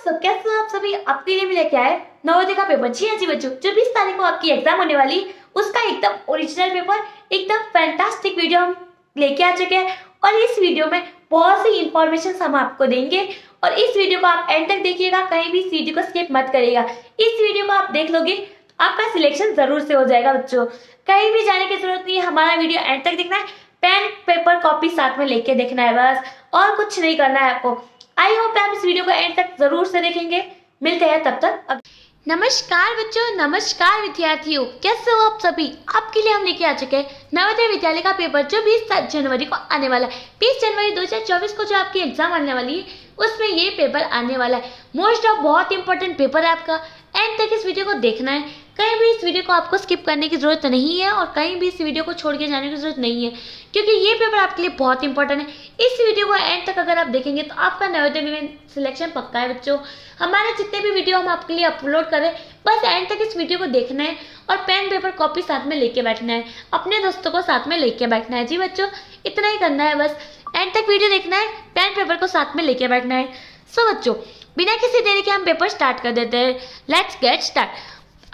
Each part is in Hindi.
दोस्तों कैसे हो आप सभी। आपके लिए भी लेके आए नवोदय का पेपर। जी हाँ जी बच्चों, जो 20 तारीख को आपकी एग्जाम होने वाली उसका एकदम ओरिजिनल पेपर, एकदम फैंटास्टिक वीडियो हम लेके आ चुके हैं। और इस वीडियो में बहुत सी इंफॉर्मेशन हम आपको देंगे और इस वीडियो को आप एंड तक देखिएगा, कहीं भी इस वीडियो को स्किप मत करिएगा। इस वीडियो को आप देख लोगे आपका सिलेक्शन जरूर से हो जाएगा बच्चों। कहीं भी जाने की जरूरत नहीं है, हमारा वीडियो एंड तक देखना है। पेन पेपर कॉपी साथ में लेके देखना है बस, और कुछ नहीं करना है आपको। आई होप आप इस वीडियो को एंड तक जरूर से देखेंगे। मिलते हैं तब तक। नमस्कार बच्चों, नमस्कार विद्यार्थियों, कैसे हो आप सभी। आपके लिए हम लेके आ चुके हैं नवोदय विद्यालय का पेपर, जो 20 जनवरी को आने वाला है। 20 जनवरी 2024 को जो आपकी एग्जाम आने वाली है उसमें ये पेपर आने वाला है। मोस्ट ऑफ बहुत इंपॉर्टेंट पेपर है आपका। एंड तक इस वीडियो को देखना है, कहीं भी इस वीडियो को आपको स्किप करने की जरूरत नहीं है और कहीं भी इस वीडियो को छोड़ के जाने की जरूरत नहीं है, क्योंकि ये पेपर आपके लिए बहुत इंपॉर्टेंट है। इस वीडियो को एंड तक अगर आप देखेंगे तो आपका नवोदय में सिलेक्शन पक्का है बच्चों। हमारे जितने भी वीडियो हम आपके लिए अपलोड करें, बस एंड तक इस वीडियो को देखना है और पेन पेपर कॉपी साथ में लेके बैठना है, अपने दोस्तों को साथ में लेके बैठना है। जी बच्चों, इतना ही करना है बस, एंड तक वीडियो देखना है, पेन पेपर को साथ में लेके बैठना है। सो बच्चों, बिना किसी देरी के हम पेपर स्टार्ट कर देते हैं। Let's get start.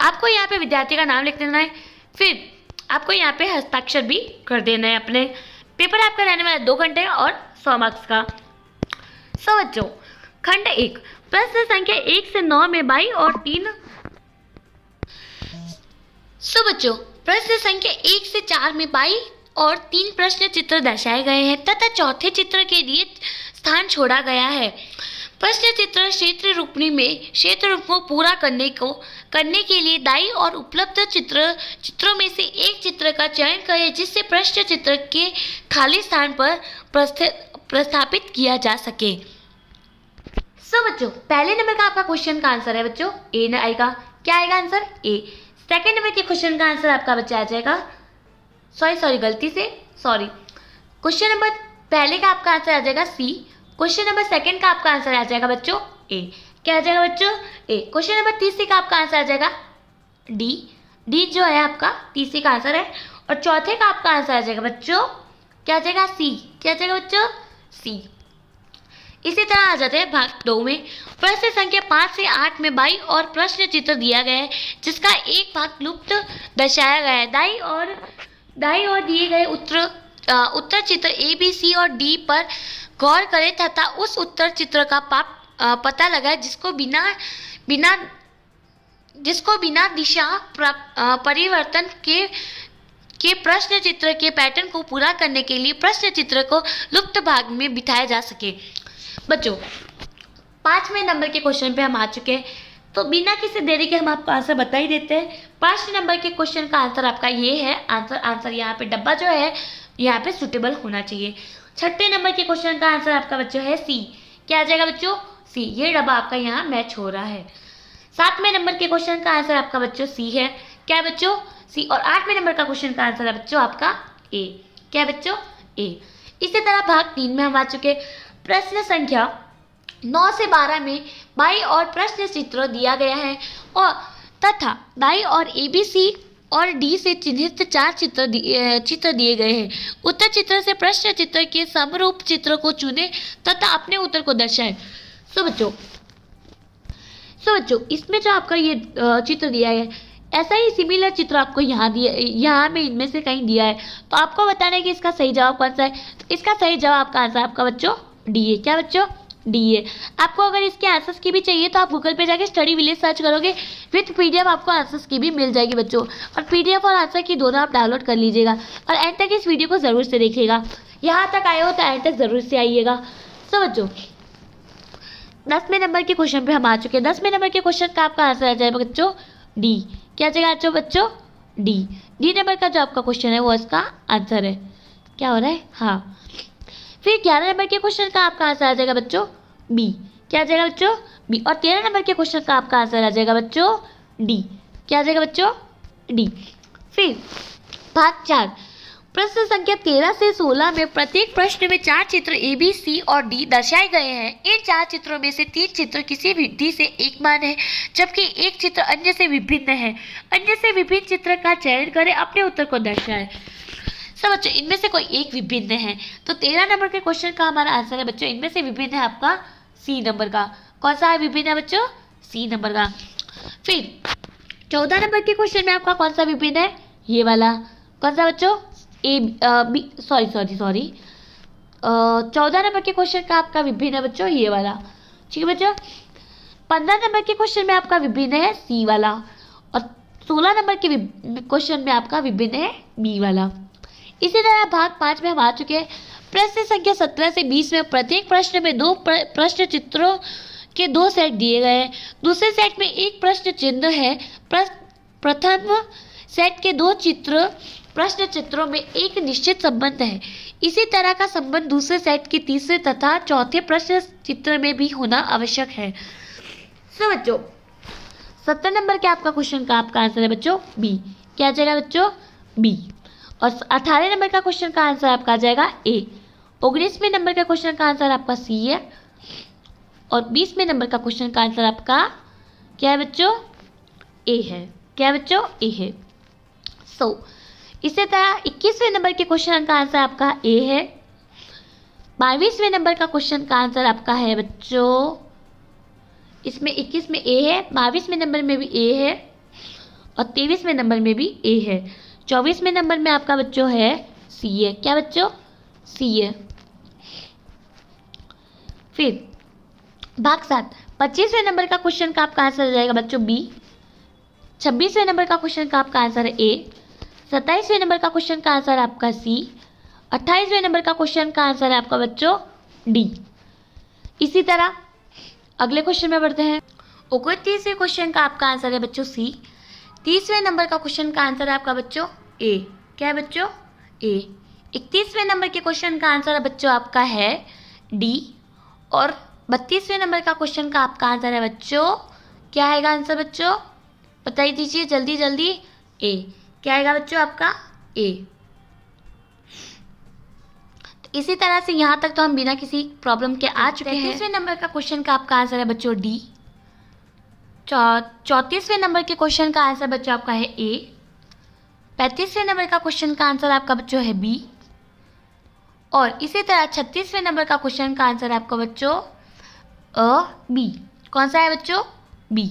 आपको यहाँ पे विद्यार्थी का नाम लिख देना है, फिर आपको यहाँ पे हस्ताक्षर भी कर देना है अपने। पेपर आपका रहने वाला 2 घंटे और 100 मार्क्स का। सो बच्चों, खंड 1 प्रश्न संख्या 1 से 9 में 22 और 3। सो बच्चों, प्रश्न संख्या 1 से 4 में 22 और 3 प्रश्न चित्र दर्शाए गए हैं तथा चौथे चित्र के लिए स्थान छोड़ा गया है। प्रश्न चित्र क्षेत्र रूपनी में क्षेत्र रूप को पूरा करने के लिए दाईं और उपलब्ध चित्रों में से एक चित्र का चयन करें, जिससे प्रश्न चित्र के खाली स्थान पर प्रस्थापित किया जा सके। सो बच्चों, पहले नंबर का आपका क्वेश्चन का आंसर है बच्चों ए न आएगा। क्या आएगा आंसर? ए। सेकंड नंबर के क्वेश्चन का आंसर आपका बच्चा आ जाएगा, क्वेश्चन नंबर पहले का आपका आंसर आ जाएगा सी। क्वेश्चन नंबर सेकंड का आपका आंसर आ जाएगा बच्चों ए। क्या आ जाएगा बच्चों? ए। क्वेश्चन नंबर तीसरे का आपका आंसर आ जाएगा डी। डी जो है आपका तीसरे का आंसर है। और चौथे का आपका आंसर आ जाएगा बच्चों, क्या आ जाएगा? सी। क्या आ जाएगा बच्चों? सी। इसी तरह आ जाते हैं भाग 2 में। प्रश्न संख्या 5 से 8 में 22 और प्रश्न चित्र दिया गया है, जिसका एक भाग लुप्त दर्शाया गया है। दाईं ओर दिए गए उत्तर चित्र ए, बी, सी और डी पर गौर करें तथा उस उत्तर चित्र का पता लगाएं जिसको बिना दिशा परिवर्तन के प्रश्न चित्र के पैटर्न को पूरा करने के लिए प्रश्न चित्र को लुप्त भाग में बिठाया जा सके। बच्चों, 5वें नंबर के क्वेश्चन पे हम आ चुके हैं, तो बिना किसी देरी के हम आपको आंसर बता ही देते हैं। 5वें नंबर के क्वेश्चन का आंसर आपका ये है। आंसर यहाँ पे डब्बा जो है यहाँ पे सुटेबल होना चाहिए। 6ठे नंबर के क्वेश्चन का आंसर आपका बच्चों है सी। क्या आ जाएगा बच्चों? सी। ये डब्बा आपका यहाँ मैच हो रहा है। 7वें नंबर के क्वेश्चन का आंसर आपका बच्चों सी है। क्या है बच्चों? सी। और 8वें नंबर का क्वेश्चन का आंसर है बच्चों आपका ए। क्या है बच्चों? ए। इसी तरह भाग 3 में हम आ चुके। प्रश्न संख्या 9 से 12 में 22 और प्रश्न चित्र दिया गया है और तथा दाईं और ए, बी, सी और डी से चिन्हित 4 चित्र दिए गए हैं। उत्तर चित्र से प्रश्न चित्र के समरूप चित्र को चुनें तथा अपने उत्तर को दर्शाएं। सो बच्चों, इसमें जो आपका ये चित्र दिया है, ऐसा ही सिमिलर चित्र आपको यहाँ में इनमें से कहीं दिया है, तो आपको बताना है कि इसका सही जवाब कौन सा है। तो इसका सही जवाब का आंसर आपका बच्चों डी है। क्या बच्चों? डी है। आपको अगर इसके आंसर्स की भी चाहिए तो आप गूगल पे जाके स्टडी विलेज सर्च करोगे, विथ पीडीएफ आपको आंसर्स की भी मिल जाएगी बच्चों। और पीडीएफ और आंसर की दोनों आप डाउनलोड कर लीजिएगा और एंड तक इस वीडियो को ज़रूर से देखिएगा। यहाँ तक आए हो तो एंड तक ज़रूर से आइएगा। सो बच्चों, 10वें नंबर के क्वेश्चन पे हम आ चुके हैं। 10वें नंबर के क्वेश्चन का आपका आंसर आ जाएगा बच्चों डी। क्या आ जाएगा बच्चों? डी। डी नंबर का जो आपका क्वेश्चन है वो इसका आंसर है। क्या हो रहा है? हाँ। फिर 11 नंबर के क्वेश्चन का आपका आंसर आ जाएगा बच्चों बी। क्या आ जाएगा बच्चों? बी। और 13 नंबर के क्वेश्चन का आपका आंसर आ जाएगा बच्चों डी। क्या आ जाएगा बच्चों? डी। फिर भाग 4 प्रश्न संख्या 13 से 16 में प्रत्येक प्रश्न में 4 चित्र ए, बी, सी और डी दर्शाए गए हैं। इन 4 चित्रों में से 3 चित्र किसी विधि से एक मान है, जबकि एक चित्र अन्य से विभिन्न है। अन्य से विभिन्न चित्र का चयन करें, अपने उत्तर को दर्शाएं। सब बच्चों, इनमें से कोई एक विभिन्न है, तो 13 नंबर के क्वेश्चन का हमारा आंसर है बच्चों इनमें से विभिन्न है आपका सी नंबर का। कौन सा है विभिन्न है बच्चों? सी नंबर का। फिर 14 नंबर के क्वेश्चन में आपका कौन सा विभिन्न है? ये वाला। कौन सा बच्चों? ए बी, सॉरी 14 नंबर के क्वेश्चन का आपका विभिन्न है बच्चों ये वाला। ठीक है बच्चों। 15 नंबर के क्वेश्चन में आपका विभिन्न है सी वाला, और 16 नंबर के क्वेश्चन में आपका विभिन्न है बी वाला। इसी तरह भाग 5 में हम आ चुके हैं। प्रश्न संख्या 17 से 20 में प्रत्येक प्रश्न में 2 प्रश्न चित्रों के 2 सेट दिए गए हैं। दूसरे सेट में एक प्रश्न चिन्ह है। प्रथम सेट के 2 प्रश्न चित्रों में एक निश्चित संबंध है। इसी तरह का संबंध दूसरे सेट के तीसरे तथा चौथे प्रश्न चित्र में भी होना आवश्यक है। सो बच्चों 70 नंबर के आपका क्वेश्चन का आपका आंसर है बच्चों बी। क्या आ जाएगा बच्चों? बी। और 18 नंबर का क्वेश्चन का आंसर आपका आ जाएगा ए। 19वें नंबर का क्वेश्चन का आंसर आपका सी है, और 20वें नंबर का क्वेश्चन का आंसर आपका क्या है बच्चों? ए है। क्या है बच्चों? ए है। सो इसी तरह 21वें नंबर के क्वेश्चन का आंसर आपका ए है। 22वें नंबर का क्वेश्चन का आंसर आपका है बच्चों, इसमें 21 में ए है, 22वें नंबर में भी ए है, और 23वें नंबर में भी ए है। 24वें नंबर में आपका बच्चों है सी है। क्या बच्चों? सी है। फिर भाग 7 25वें नंबर का क्वेश्चन का आपका आंसर आ जाएगा बच्चों बी। 26वें नंबर का क्वेश्चन का आपका आंसर है ए। 27वें नंबर का क्वेश्चन का आंसर आपका सी। 28वें नंबर का क्वेश्चन का आंसर है आपका बच्चों डी। इसी तरह अगले क्वेश्चन में बढ़ते हैं। 29वें क्वेश्चन का आपका आंसर है बच्चों सी। 30वें नंबर का क्वेश्चन का आंसर है आपका बच्चों ए। क्या है बच्चों? ए। 31वें नंबर के क्वेश्चन का आंसर है बच्चों आपका है डी, और 32वें नंबर का क्वेश्चन का आपका आंसर है बच्चों क्या आएगा आंसर बच्चों? बता दीजिए जल्दी जल्दी। ए। क्या आएगा बच्चों आपका? ए। तो इसी तरह से यहाँ तक तो हम बिना किसी प्रॉब्लम के आ चुके हैं। 33वें नंबर का क्वेश्चन का आपका आंसर है बच्चों डी। 34वें नंबर के क्वेश्चन का आंसर बच्चों आपका है ए। 35वें नंबर का क्वेश्चन का आंसर आपका बच्चों है बी, और इसी तरह 36वें नंबर का क्वेश्चन का आंसर आपका बच्चों बी। कौन सा है बच्चों? बी।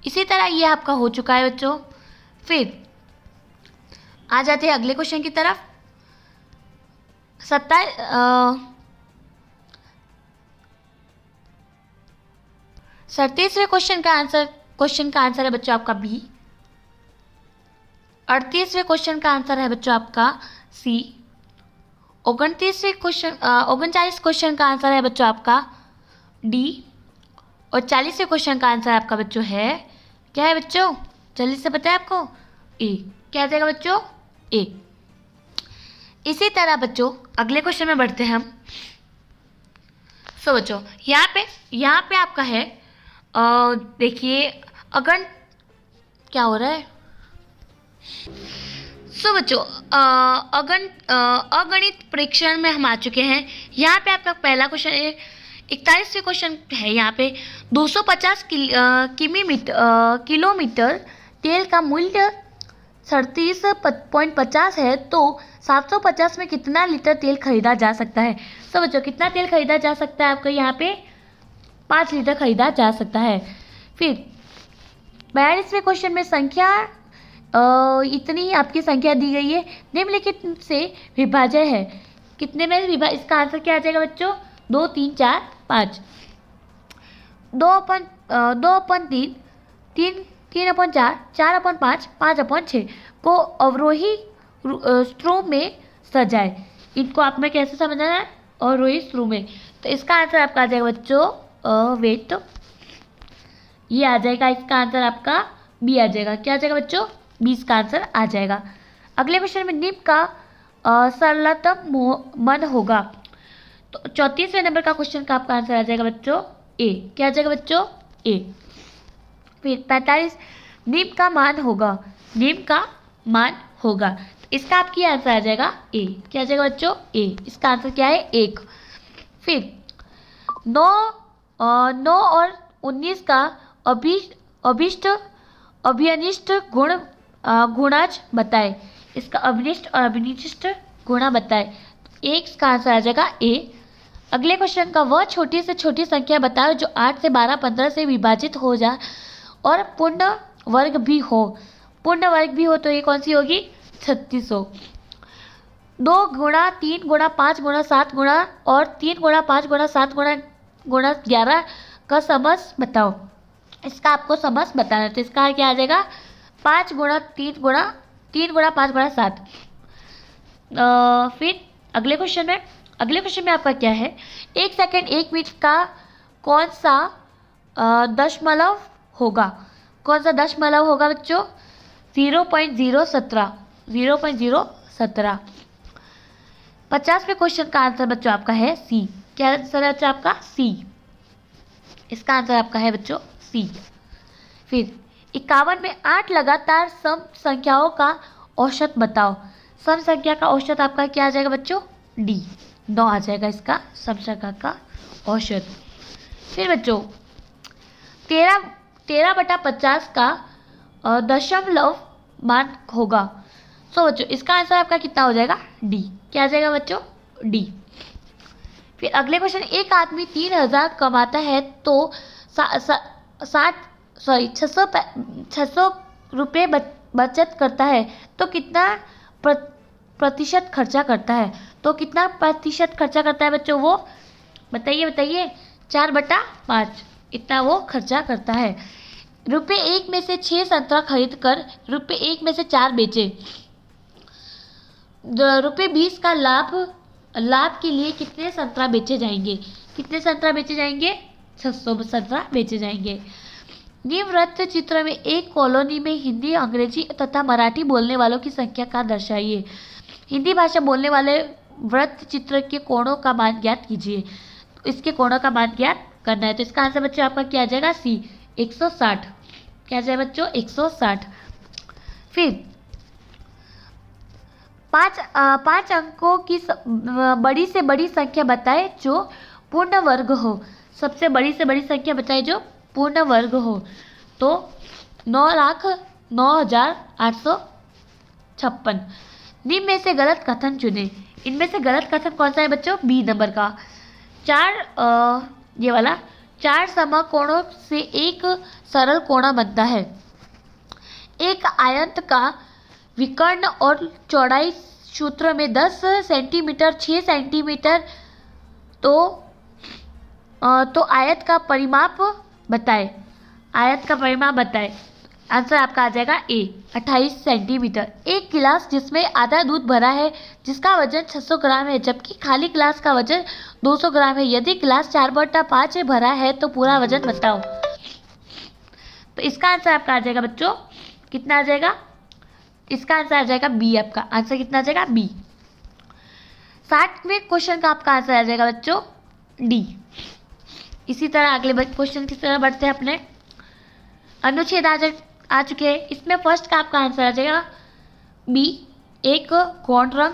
इसी तरह ये आपका हो चुका है बच्चों। फिर आ जाते हैं अगले क्वेश्चन की तरफ। 37वें क्वेश्चन का आंसर है बच्चों आपका बी। 38वें क्वेश्चन का आंसर है बच्चों आपका सी। 39 क्वेश्चन का आंसर है बच्चों आपका डी, और 40वें क्वेश्चन का आंसर आपका बच्चों है क्या है बच्चों? जल्दी से पता है आपको? ए। क्या आ जाएगा बच्चों? ए। इसी तरह बच्चों अगले क्वेश्चन में बढ़ते हैं हम। सो बच्चों यहाँ पे आपका है, देखिए अगर क्या हो रहा है। सो बच्चों अगणित परीक्षण में हम आ चुके हैं। यहाँ पे आपका पहला क्वेश्चन 41वें क्वेश्चन है। यहाँ पे 250 किलोमीटर तेल का मूल्य 37.50 है, तो 750 में कितना लीटर तेल खरीदा जा सकता है? तो बच्चों कितना तेल खरीदा जा सकता है आपका? यहाँ पे 5 लीटर खरीदा जा सकता है। फिर 42वें क्वेश्चन में संख्या इतनी आपकी संख्या दी गई है, निम्नलिखित से विभाज्य है। कितने में इसका आंसर क्या आ जाएगा बच्चों? 2, 3, 4, 5। 2/3, 3/4, 4/5, 5/6 को अवरोही स्ट्रोम में सजाए। इनको आप में कैसे समझना है? अवरोही स्ट्रोम में। तो इसका आंसर आपका आ जाएगा बच्चों वेट, ये आ जाएगा इसका आंसर आपका बी आ जाएगा। क्या आ जाएगा बच्चों? 20 का आंसर आ जाएगा। अगले क्वेश्चन में निम्न का सरलतम मन होगा। तो 34वें नंबर का क्वेश्चन का आपका आंसर आ जाएगा बच्चों ए। क्या आ जाएगा बच्चों? ए। फिर 45 निम्न का मान होगा। निम्न का मान होगा, तो इसका आपकी आंसर आ जाएगा ए। क्या आ जाएगा बच्चों? ए। इसका आंसर क्या है? 1। फिर 9 और 19 का अभिनिष्ट गुणाज बताए। इसका अभिनिष्ट और अभिनिष्ट गुणा बताए। 1 का आंसर आ जाएगा ए। अगले क्वेश्चन का, वह छोटी से छोटी संख्या बताओ जो 8 से 12, 15 से विभाजित हो जाए और पूर्ण वर्ग भी हो। पूर्ण वर्ग भी हो तो ये कौन सी होगी? 3600। 2 गुणा 3 गुणा 5 गुणा 7 गुणा और 3 गुणा 5 गुणा 7 गुणा 11 का समस बताओ। इसका आपको समस बताना है, तो इसका क्या आ जाएगा? 5 गुणा 3 गुणा 5 गुणा 7। फिर अगले क्वेश्चन में आपका क्या है? 1 सेकेंड 1 मिनट का कौन सा दशमलव होगा? कौन सा दशमलव होगा बच्चों? 0.017। 0.017। 50वें क्वेश्चन का आंसर बच्चों आपका है सी। क्या आंसर है बच्चों आपका? सी। इसका आंसर आपका है बच्चों सी। फिर 51 में 8 लगातार सम संख्याओं का औसत बताओ। सम संख्या का औसत आपका क्या आ जाएगा बच्चों? डी। 9 आ जाएगा इसका सम संख्या का औसत। फिर बच्चों 13/50 का दशमलव मान होगा। सो बच्चों इसका आंसर आपका कितना हो जाएगा? डी। क्या आ जाएगा बच्चों? डी। फिर अगले क्वेश्चन, एक आदमी 3000 कमाता है तो 600 रुपये बचत करता है तो कितना प्रतिशत खर्चा करता है? तो कितना प्रतिशत खर्चा करता है बच्चों वो? बताइए। 4/5 इतना वो खर्चा करता है। रुपये 1 में से 6 संतरा खरीद कर रुपये 1 में से 4 बेचे। रुपये 20 का लाभ के लिए कितने संतरा बेचे जाएंगे? कितने संतरा बेचे जाएंगे? 600 संतरा बेचे जाएंगे। निम्नलिखित चित्र में एक कॉलोनी में हिंदी, अंग्रेजी तथा मराठी बोलने वालों की संख्या का दर्शाइए। हिंदी भाषा बोलने वाले वृत्त चित्र के कोणों का मान ज्ञात कीजिए। इसके कोणों का मान ज्ञात करना है, तो इसका आंसर बच्चों आपका क्या आ जाएगा? सी। 160। क्या जाए बच्चों? 160। फिर 5 अंकों की बड़ी से बड़ी संख्या बताए जो पूर्ण वर्ग हो। सबसे बड़ी से बड़ी संख्या बताए जो पूर्ण वर्ग हो। तो 9,09,856। निम्न में से गलत कथन चुने। इनमें से गलत कथन कौन सा है बच्चों? बी नंबर का। 4 समकोणों से एक सरल कोणा बनता है। एक आयत का विकर्ण और चौड़ाई सूत्र में 10 सेंटीमीटर 6 सेंटीमीटर तो आयत का परिमाप बताए। आंसर आपका आ जाएगा ए, 28 सेंटीमीटर। एक गिलास जिसमें आधा दूध भरा है जिसका वजन 600 ग्राम है, जबकि खाली गिलास का वजन 200 ग्राम है। यदि गिलास 4/5 भरा है तो पूरा वजन बताओ। तो इसका आंसर आपका आ जाएगा बच्चों, कितना आ जाएगा? इसका आंसर आ जाएगा बी। आपका आंसर कितना आ जाएगा? बी। 60वें क्वेश्चन का आपका आंसर आ जाएगा बच्चों डी। इसी तरह अगले क्वेश्चन की तरह बढ़ते हैं अपने। अनुच्छेद आ चुके हैं। इसमें फर्स्ट का आपका आंसर आ जाएगा बी, एक गौण रंग।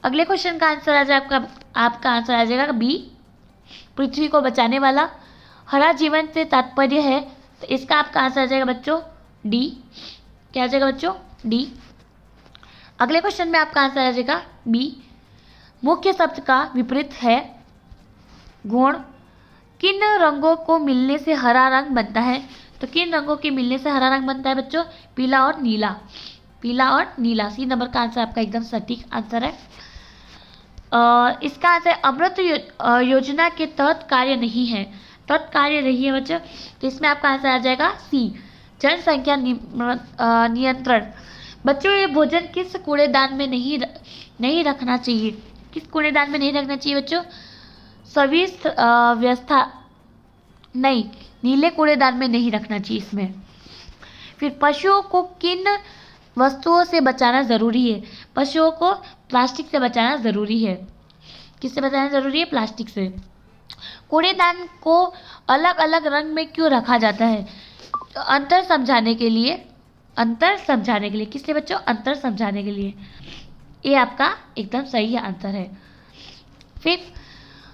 अगले क्वेश्चन का आंसर आ जाएगा आपका आंसर आ जाएगा बी, पृथ्वी को बचाने वाला। हरा जीवन से तात्पर्य है, तो इसका आपका आंसर आ जाएगा बच्चों डी। क्या आ जाएगा बच्चों? डी। अगले क्वेश्चन में आपका आंसर आ जाएगा बी, मुख्य शब्द का विपरीत है गौण। किन रंगों को मिलने से हरा रंग बनता है? तो किन रंगों के मिलने से हरा रंग बनता है बच्चों? पीला और नीला। सी नंबर का आंसर आपका एकदम सटीक आंसर है। इसका आंसर अमृत योजना के तहत कार्य नहीं है। बच्चों, तो इसमें आपका आंसर आ जाएगा सी, जनसंख्या नियंत्रण। बच्चों ये भोजन किस कूड़ेदान में नहीं रखना चाहिए? किस कूड़ेदान में नहीं रखना चाहिए बच्चों? सभी व्यवस्था नहीं, नीले कूड़ेदान में नहीं रखना चाहिए इसमें। फिर पशुओं को किन वस्तुओं से बचाना जरूरी है? पशुओं को प्लास्टिक से बचाना जरूरी है। किससे बचाना जरूरी है? प्लास्टिक से। कूड़ेदान को अलग अलग रंग में क्यों रखा जाता है? अंतर समझाने के लिए। किसलिए बच्चों? अंतर समझाने के लिए। ये आपका एकदम सही आंसर है। फिर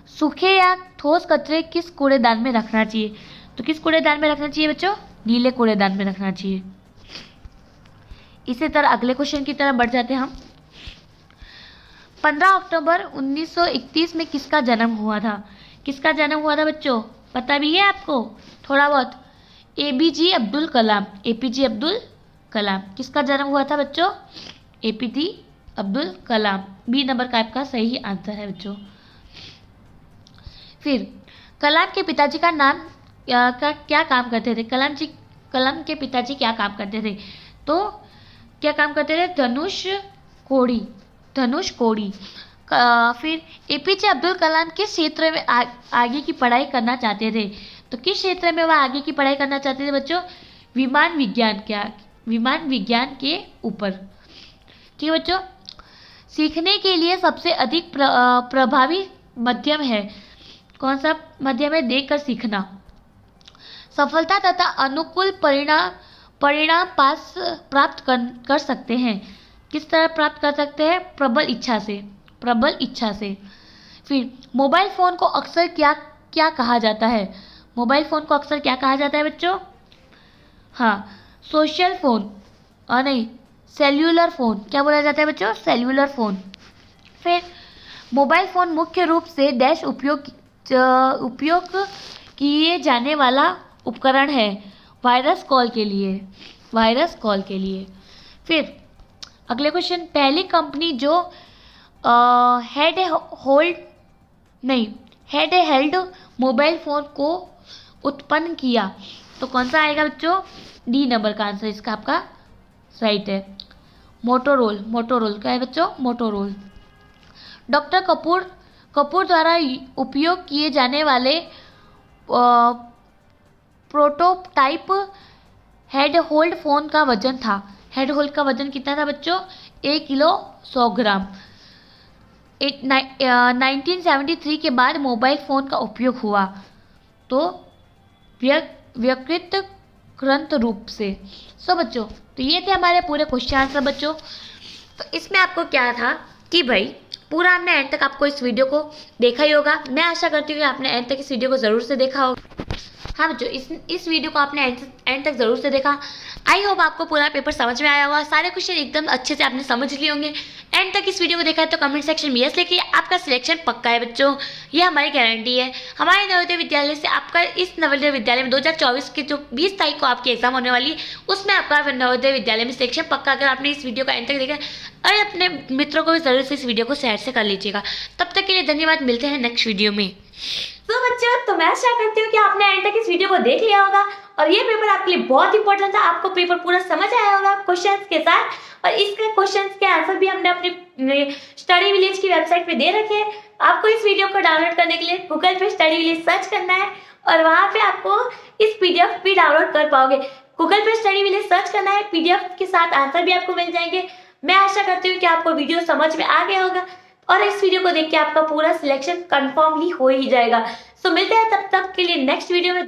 सूखे या ठोस कचरे किस कूड़ेदान में रखना चाहिए? तो किस कूड़ेदान में रखना चाहिए बच्चों? नीले कूड़ेदान में रखना चाहिए। इसी तरह अगले क्वेश्चन की तरफ बढ़ जाते हैं हम। 15 अक्टूबर 1931 में किसका जन्म हुआ था? किसका जन्म हुआ था बच्चों? पता भी है आपको थोड़ा बहुत? एपीजे अब्दुल कलाम। एपीजे अब्दुल कलाम किसका जन्म हुआ था बच्चों? APJ Abdul Kalam. B number का आपका सही आंसर है बच्चों। फिर कलाम के पिताजी का नाम क्या काम करते थे? कलाम के पिताजी क्या काम करते थे? तो क्या काम करते थे? धनुष कोड़ी। धनुष कोड़ी। फिर एपीजे अब्दुल कलाम किस क्षेत्र में आगे की पढ़ाई करना चाहते थे? तो किस क्षेत्र में वह आगे की पढ़ाई करना चाहते थे बच्चों? विमान विज्ञान के ऊपर। ठीक है बच्चों। सीखने के लिए सबसे अधिक प्रभावी माध्यम है कौन सा माध्यम है? देखकर सीखना। सफलता तथा अनुकूल परिणाम प्राप्त कर सकते हैं। किस तरह प्राप्त कर सकते हैं? प्रबल इच्छा से। फिर मोबाइल फोन को अक्सर क्या कहा जाता है? मोबाइल फोन को अक्सर क्या कहा जाता है बच्चों? हाँ, सोशल फोन और नहीं सेल्यूलर फोन। क्या बोला जाता है बच्चों? Cellular phone. फिर मोबाइल फोन मुख्य रूप से डैश उपयोग किए जाने वाला उपकरण है? वायरस कॉल के लिए। फिर अगले क्वेश्चन, पहली कंपनी जो हेड हेल्ड मोबाइल फोन को उत्पन्न किया, तो कौन सा आएगा बच्चों? डी नंबर का आंसर इसका आपका राइट है। मोटोरोल क्या है बच्चों? मोटोरोल। डॉक्टर कपूर द्वारा उपयोग किए जाने वाले प्रोटोटाइप हेड होल्ड फोन का वजन था। हेड होल्ड का वजन कितना था बच्चों? 1 किलो 100 ग्राम। 1973 के बाद मोबाइल फोन का उपयोग हुआ तो व्यक्तिगत रूप से। सो बच्चों, तो ये थे हमारे पूरे क्वेश्चन आंसर बच्चों। तो इसमें आपको क्या था कि भाई पूरा हमने एंड तक आपको इस वीडियो को देखा ही होगा। मैं आशा करती हूँ कि आपने एंड तक इस वीडियो को ज़रूर से देखा होगा। हाँ बच्चों, इस वीडियो को आपने एंड तक ज़रूर से देखा। आई होप आपको पूरा पेपर समझ में आया होगा। सारे क्वेश्चन एकदम अच्छे से आपने समझ लिए होंगे। एंड तक इस वीडियो को देखा है तो कमेंट सेक्शन में यस लिखिए। आपका सिलेक्शन पक्का है बच्चों, ये हमारी गारंटी है। हमारे नवोदय विद्यालय से आपका इस नवोदय विद्यालय में 2024 की जो 20 तारीख को आपकी एग्जाम होने वाली है उसमें आपका नवोदय विद्यालय में सिलेक्शन पक्का। अगर आपने इस वीडियो को एंड तक देखा और अपने मित्रों को भी ज़रूर से इस वीडियो को शेयर से कर लीजिएगा। तब तक के लिए धन्यवाद, मिलते हैं नेक्स्ट वीडियो में। तो बच्चों, तो मैं आशा करती हूँ कि आपने एंड तक इस वीडियो को देख लिया होगा और ये पेपर आपके लिए बहुत इंपॉर्टेंट था। आपको पेपर पूरा समझ आया होगा क्वेश्चंस के साथ, और इसके क्वेश्चंस के आंसर भी हमने अपने स्टडी विलेज की वेबसाइट पे दे रखे हैं। आपको इस वीडियो को डाउनलोड करने के लिए गूगल पे स्टडी विलेज सर्च करना है और वहाँ पे आपको इस PDF भी डाउनलोड कर पाओगे। गूगल पे स्टडी विलेज सर्च करना है, PDF के साथ आंसर भी आपको मिल जाएंगे। मैं आशा करती हूँ कि आपको वीडियो समझ में आ गया होगा और इस वीडियो को देख के आपका पूरा सिलेक्शन कंफर्मली हो ही जाएगा। सो मिलते हैं तब तक के लिए नेक्स्ट वीडियो में।